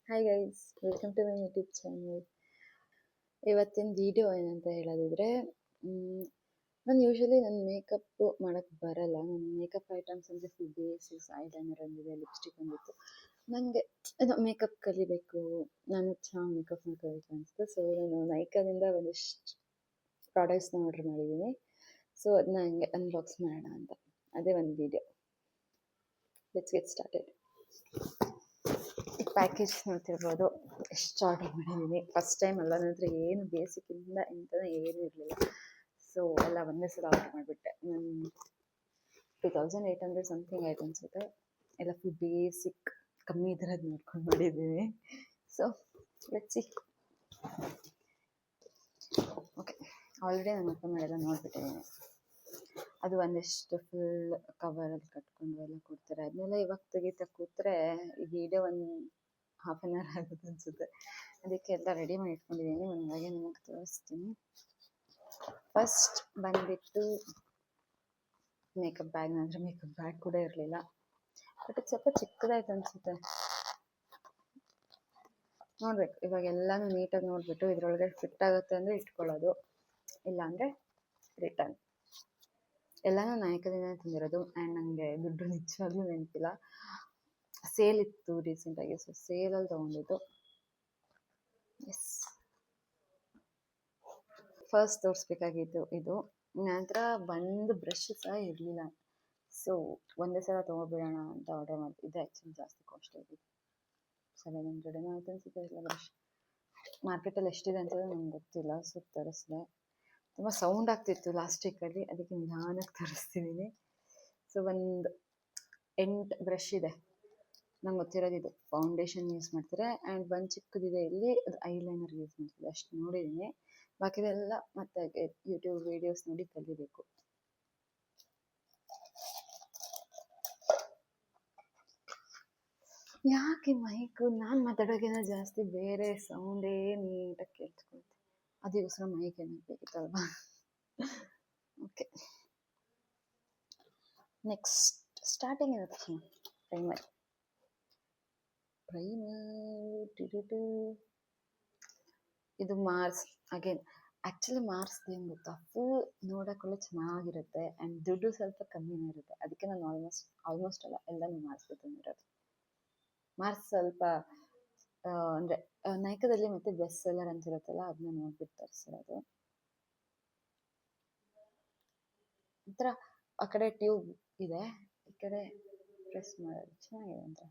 Hi guys, welcome to my YouTube channel. ಇವತ್ತಿನ video ಏನಂತ ಹೇಳೋದಿದ್ರೆ, ನಾನು ಯೂಶ್ವಲಿ ನನ್ನ ಮೇಕಪ್ ಮಾಡೋಕ್ಕೆ ಬರಲ್ಲ. ನನ್ನ ಮೇಕಪ್ ಐಟಮ್ಸ್ ಅಂದರೆ ಫುಲ್ ಬೇಸಿಕ್ಸ್, ಐಲೈನರ್ ಒಂದಿದೆ, ಲಿಪ್ಸ್ಟಿಕ್ ಒಂದಿತ್ತು. ನನಗೆ ಅದು ಮೇಕಪ್ ಕಲಿಬೇಕು, ನಾನು ಚೆನ್ನಾಗಿ ಮೇಕಪ್ ಮಾಡ್ಕೋಬೇಕು ಅನಿಸ್ತು. ಸೊ ನಾನು ನೈಕಾದಿಂದ ಒಂದಿಷ್ಟು ಪ್ರಾಡಕ್ಟ್ಸ್ನ ಆರ್ಡರ್ ಮಾಡಿದ್ದೀನಿ. ಸೊ ಅದನ್ನ ಹಂಗೆ ಅನ್ಬಾಕ್ಸ್ ಮಾಡೋಣ ಅಂತ, ಅದೇ ಒಂದು video. Let's get started. Package ನೋಡ್ತಿರ್ಬೋದು, ಎಷ್ಟು ಆರ್ಡರ್ ಮಾಡಿದ್ದೀನಿ. ಫಸ್ಟ್ ಟೈಮ್ ಅಲ್ಲ, ನನ್ನ ಹತ್ರ ಏನು ಬೇಸಿಕ್ಕಿಂದ ಎಂಥದೇ ಏನೂ ಇರಲಿಲ್ಲ. ಸೊ ಎಲ್ಲ ಒಂದೇ ಸಲ ಆರ್ಡರ್ ಮಾಡಿಬಿಟ್ಟೆ. 2800 ಸಮಥಿಂಗ್ ಆಯ್ತು ಅನಿಸುತ್ತೆ. ಎಲ್ಲ ಫುಲ್ ಬೇಸಿಕ್, ಕಮ್ಮಿ ಥರದ್ದು ನೋಡ್ಕೊಂಡು ಮಾಡಿದ್ದೀನಿ. So let's see. Okay, already ನಾನು ಓಪನ್ ಮಾಡಿಲ್ಲ, ನೋಡಿಬಿಟ್ಟಿದ್ದೀನಿ. ಅದು ಒಂದಿಷ್ಟು ಫುಲ್ ಕವರಲ್ಲಿ ಕಟ್ಕೊಂಡು ಎಲ್ಲ ಕೊಡ್ತಾರೆ. ಅದನ್ನೆಲ್ಲ ಇವಾಗ ತೆಗಿತಾ ಕೂತ್ರೆ ಈ ವಿಡಿಯೋ ಒಂದು ಹಾಫ್ ಆನ್ ಅವರ್ ಆಗುತ್ತೆ ಅನಿಸುತ್ತೆ. ಅದಕ್ಕೆ ಎಲ್ಲ ರೆಡಿ ಮಾಡಿ ಇಟ್ಕೊಂಡಿದ್ದೀನಿ. ಒಂದಾಗೆ ನಿಮಗೆ ತೋರಿಸ್ತೀನಿ. ಫಸ್ಟ್ ಬಂದುಬಿಟ್ಟು ಮೇಕಪ್ ಬ್ಯಾಗ್. ನಂತರ ಮೇಕಪ್ ಬ್ಯಾಗ್ ಕೂಡ ಇರಲಿಲ್ಲ, ಬಟ್ ಇದು ಸ್ವಲ್ಪ ಚಿಕ್ಕದಾಯ್ತು ಅನಿಸುತ್ತೆ. ನೋಡಬೇಕು, ಇವಾಗ ಎಲ್ಲನೂ ನೀಟಾಗಿ ನೋಡಿಬಿಟ್ಟು ಇದರೊಳಗೆ ಫಿಟ್ ಆಗುತ್ತೆ ಅಂದರೆ ಇಟ್ಕೊಳ್ಳೋದು, ಇಲ್ಲಾಂದರೆ ರಿಟರ್ನ್. ಎಲ್ಲನೂ ನಾಯಕದಿಂದ ತಂದಿರೋದು. ಆ್ಯಂಡ್ ನನಗೆ ದುಡ್ಡು ನಿಜವಾಗ್ಲೂ ನೆನಪಿಲ್ಲ. ಸೇಲ್ ಇತ್ತು ರೀಸೆಂಟಾಗಿ, ಸೊ ಸೇಲಲ್ಲಿ ತೊಗೊಂಡಿದ್ದು. ಎಸ್, ಫಸ್ಟ್ ತೋರಿಸ್ಬೇಕಾಗಿತ್ತು ಇದು. ನಂತರ ಒಂದು ಬ್ರಷ್ ಸಹ ಇರಲಿಲ್ಲ. ಸೊ ಒಂದೇ ಸಲ ತೊಗೊಬಿಡೋಣ ಅಂತ ಆರ್ಡರ್ ಮಾಡ್ತಿದ್ದೆ. ಆ್ಯಕ್ಚುಲಿ ಜಾಸ್ತಿ ಕಾಸ್ಟ್ ಆಗಿದೆ, 700 ಏನೋ ಆಯ್ತು ಅನಿಸುತ್ತೆ. ಇಲ್ಲ ಬ್ರಷ್ ಮಾರ್ಕೆಟಲ್ಲಿ ಎಷ್ಟಿದೆ ಅಂತ ನನಗೆ ಗೊತ್ತಿಲ್ಲ. ಸೊ ತರಿಸಿದೆ. ತುಂಬ ಸೌಂಡ್ ಆಗ್ತಿತ್ತು ಲಾಸ್ಟಿಕಲ್ಲಿ, ಅದಕ್ಕೆ ನಿಧಾನಕ್ಕೆ ತರಿಸ್ತಿದ್ದೀನಿ. ಸೊ ಒಂದು 8 ಬ್ರಷ್ ಇದೆ. ನಂಗೆ ಗೊತ್ತಿರೋದು ಇದು. ಫೌಂಡೇಶನ್ ಯೂಸ್ ಮಾಡ್ತಾರೆ, ಆ್ಯಂಡ್ ಒಂದು ಚಿಕ್ಕದಿದೆ ಇಲ್ಲಿ, ಅದು ಐಲೈನರ್ ಯೂಸ್ ಮಾಡ್ತಿದ್ದೆ. ಅಷ್ಟು ನೋಡಿದ್ದೀನಿ. ಬಾಕಿದೆಲ್ಲ ಮತ್ತೆ ಯೂಟ್ಯೂಬ್ ವೀಡಿಯೋಸ್ ನೋಡಿ ಕಲಿಬೇಕು. ಯಾಕೆ ಮೈಕು ನಾನು ಮಾತಾಡೋಕ್ಕಿಂತ ಜಾಸ್ತಿ ಬೇರೆ ಸೌಂಡೇ ನೀಟಾಗಿ ಕೇಳಿಸ್ಕೊಳುತ್ತೆ. ಅದಕ್ಕೋಸ್ಕರ ಮೈಕ್ ಏನಕ್ಕೆ ಬೇಕಿತ್ತಲ್ವಾ. ಓಕೆ, ನೆಕ್ಸ್ಟ್ ಸ್ಟಾರ್ಟಿಂಗ್ ಇರುತ್ತೆ ಪ್ರೈಮರ್. ಇದು ಮಾರ್ಸ್ ಅಗೇನ್. ಆ್ಯಕ್ಚುಲಿ ಮಾರ್ಸ್ದು ಏನು ಗೊತ್ತಾ, ಫುಲ್ ನೋಡೋಕ್ಕೂ ಚೆನ್ನಾಗಿರುತ್ತೆ ಆ್ಯಂಡ್ ದುಡ್ಡು ಸ್ವಲ್ಪ ಕಮ್ಮಿನೇ ಇರುತ್ತೆ. ಅದಕ್ಕೆ ನಾನು ಆಲ್ಮೋಸ್ಟ್ ಅಲ್ಲ, ಎಲ್ಲನೂ ಮಾರ್ಸ್ದು ತಂದಿರೋದು. ಮಾರ್ಸ್ ಸ್ವಲ್ಪ ಅಂದರೆ ನೈಕಾದಲ್ಲಿ ಮತ್ತು ಬೆಸ್ಟ್ ಸೆಲ್ಲರ್ ಅಂತಿರುತ್ತಲ್ಲ, ಅದನ್ನ ನೋಡ್ಬಿಟ್ಟು ತರಿಸಿರೋದು. ಒಂಥರ ಆ ಕಡೆ ಟ್ಯೂಬ್ ಇದೆ, ಈ ಕಡೆ ಪ್ರೆಸ್ ಮಾಡೋದು. ಚೆನ್ನಾಗಿದೆ ಅಂತ.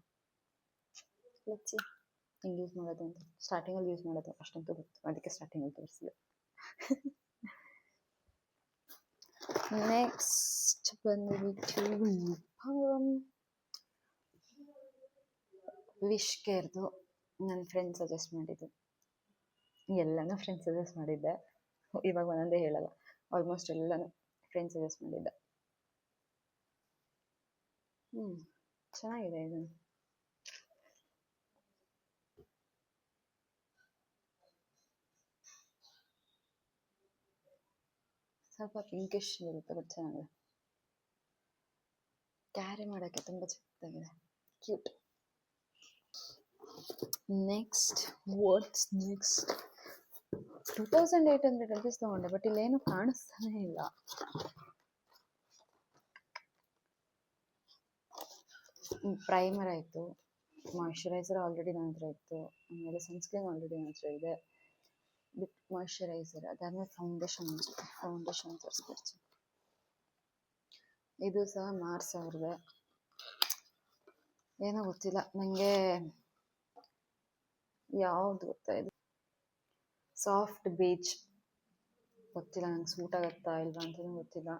ಲಚ್ಚಿ ಹಿಂಗೆ ಯೂಸ್ ಮಾಡೋದು ಅಂತ ಸ್ಟಾರ್ಟಿಂಗಲ್ಲಿ ಯೂಸ್ ಮಾಡೋದು ಅಷ್ಟಂತೂ ಗೊತ್ತು, ಅದಕ್ಕೆ ಸ್ಟಾರ್ಟಿಂಗಲ್ಲಿ ತೋರಿಸಿದೆ. ನೆಕ್ಸ್ಟ್ ಬಂದುಬಿಟ್ಟು ವಿಶ್ ಕೇರ್ದು. ನನ್ನ ಫ್ರೆಂಡ್ ಸಜೆಸ್ಟ್ ಮಾಡಿದ್ದು. ಎಲ್ಲನೂ ಫ್ರೆಂಡ್ ಸಜೆಸ್ಟ್ ಮಾಡಿದ್ದೆ, ಇವಾಗ ಒಂದೊಂದೇ ಹೇಳಲ್ಲ. ಆಲ್ಮೋಸ್ಟ್ ಎಲ್ಲನೂ ಫ್ರೆಂಡ್ ಸಜೆಸ್ಟ್ ಮಾಡಿದ್ದೆ. ಚೆನ್ನಾಗಿದೆ ಇದು. ಸ್ವಲ್ಪ ಪಿಂಕಿಶ್ ಇರುತ್ತೆ, ಬಟ್ ಚೆನ್ನಾಗಿದೆ. ಕ್ಯಾರಿ ಮಾಡೋಕ್ಕೆ ತುಂಬ ಚಿಕ್ಕದಾಗಿದೆ, cute. Next what's next 2800 rupees ತೊಗೊಂಡೆ, ಬಟ್ ಇಲ್ಲೇನು ಕಾಣಿಸ್ತಾನೆ ಇಲ್ಲ. ಪ್ರೈಮರ್ ಆಯಿತು, ಮಾಯ್ಶ್ಚರೈಸರ್ ಆಲ್ರೆಡಿ ನನ್ನ ಹತ್ರ ಇತ್ತು, ಆಮೇಲೆ ಸನ್ಸ್ಕ್ರೀನ್ ಆಲ್ರೆಡಿ ನನ್ನ ಹತ್ರ ಇದೆ, ಬಿಟ್ ಮಾಯ್ಶ್ಚರೈಸರ್. ಅದಾದಮೇಲೆ ಫೌಂಡೇಶನ್ ತೋರಿಸ್ಬಿಡ್ತೀನಿ. ಇದು ಸಹ ಮಾರ್ಸ್ ಅವ್ರದ್ದೆ. ಏನೋ ಗೊತ್ತಿಲ್ಲ ನನಗೆ ಯಾವುದು ಗೊತ್ತಾ, ಇದು ಸಾಫ್ಟ್ ಬೇಜ್. ಗೊತ್ತಿಲ್ಲ ನಂಗೆ ಸೂಟ್ ಆಗುತ್ತಾ ಇಲ್ವಾ ಅಂತಲೂ ಗೊತ್ತಿಲ್ಲ.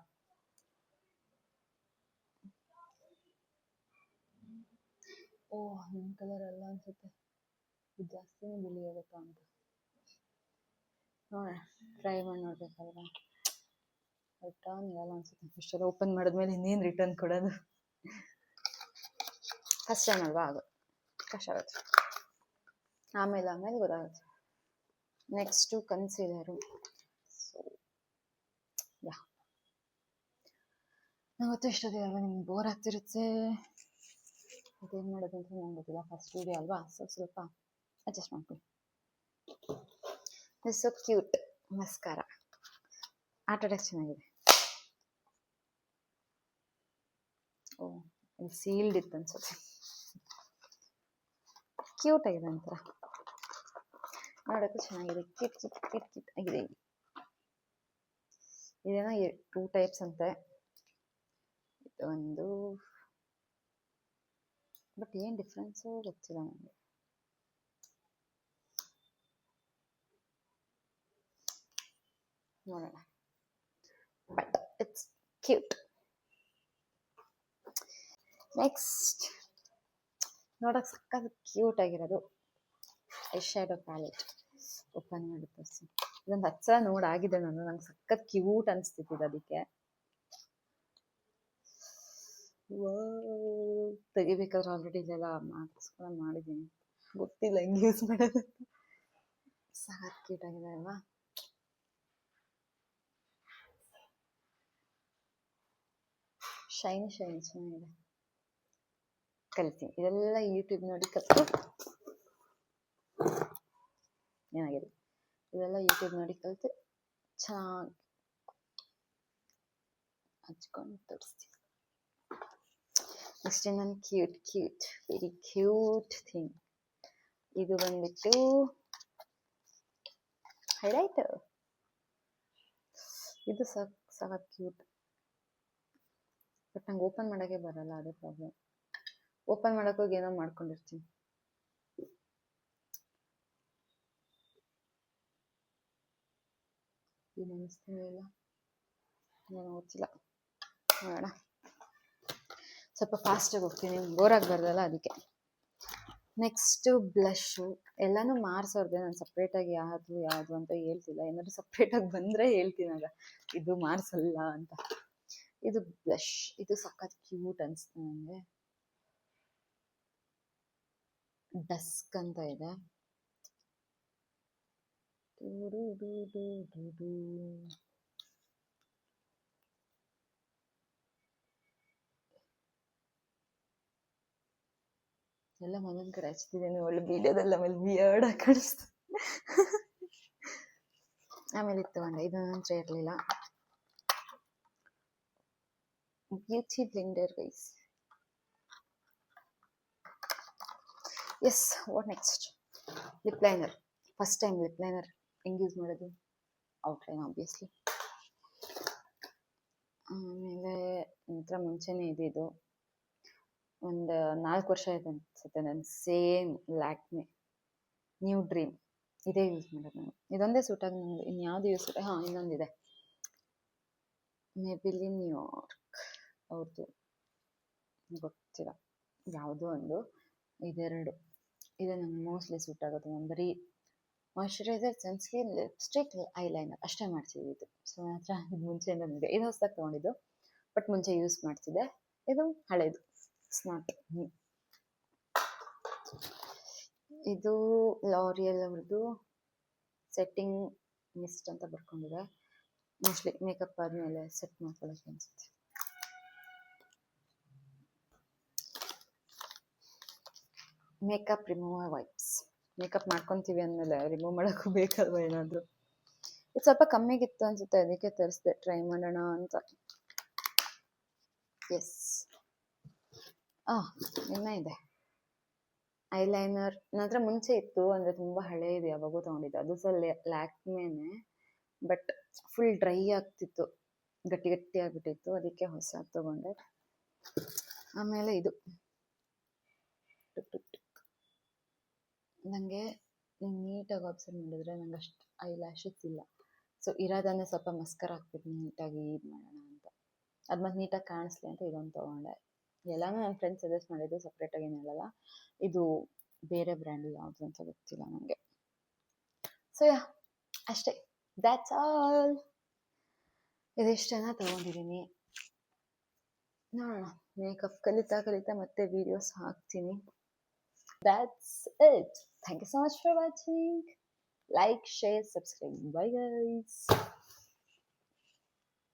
ಓಹ್, ನನ್ನ ಕಲರ್ ಅಲ್ಲ ಅನಿಸುತ್ತೆ, ಇದು ಜಾಸ್ತಿನೇ ಬಿಳಿ ಆಗುತ್ತಾ ಅಂತ ನೋಡೋಣ, ಟ್ರೈ ಮಾಡಿ ನೋಡ್ಬೇಕಲ್ವಾ. ರಿಟರ್ನ್ ಇರಲ್ಲ ಅನಿಸುತ್ತೆ. ಫಸ್ಟೆಲ್ಲ ಓಪನ್ ಮಾಡಿದ್ಮೇಲೆ ಇನ್ನೇನು ರಿಟರ್ನ್ ಕೊಡೋದು, ಫಸ್ಟ್ ಟೈಮ್ ಅಲ್ವಾ, ಆಗೋದು ಕಷ್ಟ ಆಗುತ್ತೆ. ಆಮೇಲೆ ಗೊತ್ತಾಗುತ್ತೆ. ನೆಕ್ಸ್ಟು ಕನ್ಸೀಲರು. ಸೊ ಯಾ, ನಂಗೆ ಗೊತ್ತು ಇಷ್ಟೊತ್ತಿಗೆ ಅಲ್ವಾ ನಿಮ್ಗೆ ಬೋರ್ ಆಗ್ತಿರುತ್ತೆ. ಅದೇನು ಮಾಡೋದು ಅಂತ ನಂಗೆ ಗೊತ್ತಿಲ್ಲ, ಫಸ್ಟ್ ವೀಡಿಯೋ ಅಲ್ವಾ. ಸೊ ಸ್ವಲ್ಪ ಅಡ್ಜಸ್ಟ್ ಮಾಡ್ಕೊಳ್ಳಿ. It's so cute mascara. ಆಟ ಆಡೋಕ್ಕೆ ಚೆನ್ನಾಗಿದೆ. ಓ ಇದು ಸೀಲ್ಡ್ ಇತ್ತು ಅನ್ಸುತ್ತೆ. ಕ್ಯೂಟ್ ಆಗಿದೆ ಒಂಥರ, ನೋಡೋಕ್ಕೂ ಚೆನ್ನಾಗಿದೆ. ಕ್ಯೂಟ್ ಆಗಿದೆ. ಇದೇನೋ 2 ಟೈಪ್ಸ್ ಅಂತೆ. ಒಂದು ಬಟ್ ಏನು ಡಿಫ್ರೆನ್ಸು ಗೊತ್ತಿಲ್ಲ ನನಗೆ. ನೋಡೋಣ. But it's cute. ನೆಕ್ಸ್ಟ್ ನೋಡೋಕೆ ಸಕ್ಕತ್ ಕ್ಯೂಟ್ ಆಗಿರೋದು ಐ ಶ್ಯಾಡೋ ಪ್ಯಾಲೆಟ್. ಓಪನ್ ಮಾಡಿ ತೋರಿಸಿ. ಇದೊಂದು 10 ಸಲ ನೋಡಾಗಿದೆ ನಾನು. ನಂಗೆ ಸಕ್ಕತ್ ಕ್ಯೂಟ್ ಅನಿಸ್ತಿತ್ತು ಅದಕ್ಕೆ. ತೆಗಿಬೇಕಾದ್ರೆ ಆಲ್ರೆಡಿ ಇಲ್ಲೆಲ್ಲ ಮಾರ್ಕ್ಸ್ ಕೂಡ ಮಾಡಿದ್ದೀನಿ, ಗೊತ್ತಿಲ್ಲ ಹೆಂಗೆ ಯೂಸ್ ಮಾಡೋದು. ಸಕ್ಕತ್ ಕ್ಯೂಟ್ ಆಗಿದೆ ಅಲ್ವಾ? ಶೈನಿ ಚೆನ್ನಾಗಿದೆ. ಕಲಿತೀನಿ ಇದೆಲ್ಲ ಯೂಟ್ಯೂಬ್ ನೋಡಿ ಕಲಿತು. ಏನಾಗಿದೆ ಇದೆಲ್ಲ ಯೂಟ್ಯೂಬ್ ನೋಡಿ ಕಲಿತು ಚೆನ್ನಾಗಿ ಹಚ್ಕೊಂಡು ತೋರಿಸ್ತೀನಿ. ನೆಕ್ಸ್ಟ್ ಇನ್ನೊಂದು ಕ್ಯೂಟ್ ವೆರಿ ಕ್ಯೂಟ್ ಥಿಂಗ್. ಇದು ಬಂದ್ಬಿಟ್ಟು ಹೈಲೈಟರ್. ಇದು ಸಖತ್ ಕ್ಯೂಟ್. ಬಟ್ ನಂಗೆ ಓಪನ್ ಮಾಡೋಕ್ಕೆ ಬರಲ್ಲ, ಅದೇ ಪ್ರಾಬ್ಲಮ್. ಓಪನ್ ಮಾಡೋಕ್ಕೋಗಿ ಏನೋ ಮಾಡ್ಕೊಂಡಿರ್ತೀನಿ. ಏನು ಅನಿಸ್ತಾ ಇಲ್ಲ, ಏನೋ ಗೊತ್ತಿಲ್ಲ. ನೋಡೋಣ, ಸ್ವಲ್ಪ ಫಾಸ್ಟಾಗಿ ಹೋಗ್ತೀನಿ, ಬೋರ್ ಆಗಬಾರ್ದಲ್ಲ ಅದಕ್ಕೆ. ನೆಕ್ಸ್ಟು ಬ್ಲಷು. ಎಲ್ಲನೂ ಮಾರ್ಸೋರ್ದೆ, ನಾನು ಸಪ್ರೇಟಾಗಿ ಯಾವುದು ಅಂತ ಹೇಳ್ತಿಲ್ಲ. ಏನಾದರೂ ಸಪ್ರೇಟಾಗಿ ಬಂದರೆ ಹೇಳ್ತೀನಿ ಆಗ, ಇದು ಮಾರ್ಸಲ್ಲ ಅಂತ. ಇದು ಬ್ಲಷ್. ಇದು ಸಖತ್ ಕ್ಯೂಟ್ ಅನಿಸ್ತು ನನಗೆ. ಡಸ್ಕ್ ಅಂತ ಇದೆ. ಎಲ್ಲ ಒಂದೊಂದು ಕಡೆ ಹಚ್ತಿದ್ದೀನಿ. ಒಳ್ಳೆ ವಿಡಿಯೋದೆಲ್ಲ ಆಮೇಲೆ ವಿಯರ್ಡ್ ಆಗಿ ಕಾಣಿಸ್ತು. ಆಮೇಲೆ ಇತ್ತು ಒಂದು ಇದು ನಂತರ ಇರಲಿಲ್ಲ. Beauty blender guys. Yes, what next? Lip liner. First time lip liner ಹೆಂಗೆ ಯೂಸ್ ಮಾಡೋದು? Outline obviously. ಆಮೇಲೆ ನಂತರ ಮುಂಚೆನೇ ಇದು ಒಂದು 4 ವರ್ಷ ಆಯ್ತು ಅನ್ಸುತ್ತೆ. ನಾನು ಸೇಮ್ ಲ್ಯಾಕ್ಮೆ ನ್ಯೂ ಡ್ರೀಮ್ ಇದೇ ಯೂಸ್ ಮಾಡೋದು ನಾನು. ಇದೊಂದೇ ಸೂಟಾಗಿ ನನಗೆ, ಇನ್ಯಾವುದು ಯೂಸ್ ಸೂಟ್. ಇನ್ನೊಂದಿದೆ ಮೇಬಿಲಿನ್ ನ್ಯೂಯಾರ್ಕ್ ಅವ್ರದ್ದು, ಗೊತ್ತಿಲ್ಲ ಯಾವುದೋ ಒಂದು. ಇದೆರಡು ಇದು ನಂಗೆ ಮೋಸ್ಟ್ಲಿ ಸೂಟ್ ಆಗುತ್ತೆ. ನಾನು ಬರೀ ಮಾಯ್ಶ್ಚರೈಸರ್, ಸನ್ಸ್ಕ್ರೀನ್, ಲಿಪ್ಸ್ಟಿಕ್, ಐಲೈನರ್ ಅಷ್ಟೇ ಮಾಡ್ತಿದ್ದಿದ್ದು. ಸೊ ನನ್ನ ಹತ್ರ ಇದು ಮುಂಚೆಯಿಂದ ಇದೆ. ಇದು ಹೊಸದಾಗಿ ತೊಗೊಂಡಿದ್ದು, ಬಟ್ ಮುಂಚೆ ಯೂಸ್ ಮಾಡ್ತಿದ್ದೆ. ಇದು ಹಳೇದು, ಇಟ್ಸ್ ನಾಟ್ ನ್ಯೂ. ಇದು ಲಾರಿಯಲ್ ಅವ್ರದ್ದು ಸೆಟ್ಟಿಂಗ್ ಮಿಸ್ಟ್ ಅಂತ ಬರ್ಕೊಂಡಿದೆ. ಮೋಸ್ಟ್ಲಿ ಮೇಕಪ್ ಆದಮೇಲೆ ಸೆಟ್ ಮಾಡ್ಕೊಳ್ಳೋಕೆ ಅನಿಸುತ್ತೆ. Makeup remover wipes. ಮೇಕಪ್ ಮಾಡ್ಕೊತೀವಿ ಅಂದಮೇಲೆ ರಿಮೂವ್ ಮಾಡೋಕ್ಕೂ ಬೇಕಲ್ವ ಏನಾದರೂ. ಇದು ಸ್ವಲ್ಪ ಕಮ್ಮಿಗಿತ್ತು ಅನಿಸುತ್ತೆ, ಅದಕ್ಕೆ ತರಿಸಿದೆ, ಟ್ರೈ ಮಾಡೋಣ ಅಂತ. ಎಸ್. ಇನ್ನೂ ಇದೆ ಐಲೈನರ್. ನನ್ನ ಹತ್ರ ಮುಂಚೆ ಇತ್ತು, ಅಂದರೆ ತುಂಬ ಹಳೇದು, ಯಾವಾಗೂ ತೊಗೊಂಡಿದ್ದು. ಅದು ಸಹ ಲ್ಯಾಕ್ಮೇನೆ, ಬಟ್ ಫುಲ್ ಡ್ರೈ ಆಗ್ತಿತ್ತು, ಗಟ್ಟಿ ಆಗಿಬಿಟ್ಟಿತ್ತು. ಅದಕ್ಕೆ ಹೊಸ ತೊಗೊಂಡೆ. ಆಮೇಲೆ ಇದು ನನಗೆ ನೀಟಾಗಿ ಅಬ್ಸರ್ವ್ ಮಾಡಿದ್ರೆ ನಂಗೆ ಅಷ್ಟು ಐ ಲ್ಯಾಶಸ್ ಇಲ್ಲ. ಸೊ ಇರೋದನ್ನೇ ಸ್ವಲ್ಪ ಮಸ್ಕರ್ ಹಾಕ್ಬಿಟ್ಟು ನೀಟಾಗಿ ಇದು ಮಾಡೋಣ ಅಂತ. ಅದು ಮತ್ತೆ ನೀಟಾಗಿ ಕಾಣಿಸ್ಲಿ ಅಂತ ಇದೊಂದು ತೊಗೊಂಡೆ. ಎಲ್ಲನೂ ನನ್ನ ಫ್ರೆಂಡ್ಸ್ ಸಜೆಸ್ಟ್ ಮಾಡಿದ್ದು, ಸಪ್ರೇಟಾಗಿ ಏನು ಹೇಳಲ್ಲ. ಇದು ಬೇರೆ ಬ್ರ್ಯಾಂಡು ಯಾವುದು ಅಂತ ಗೊತ್ತಿಲ್ಲ ನನಗೆ. ಸೊ ಅಷ್ಟೇ, ದ್ಯಾಟ್ಸ್ ಆಲ್. ಇದಿಷ್ಟನ್ನು ತೊಗೊಂಡಿದ್ದೀನಿ. ನೋಡೋಣ, ಮೇಕಪ್ ಕಲಿತಾ ಮತ್ತೆ ವೀಡಿಯೋಸ್ ಹಾಕ್ತೀನಿ. That's it. Thank you so much for watching. Like, share, subscribe. Bye guys.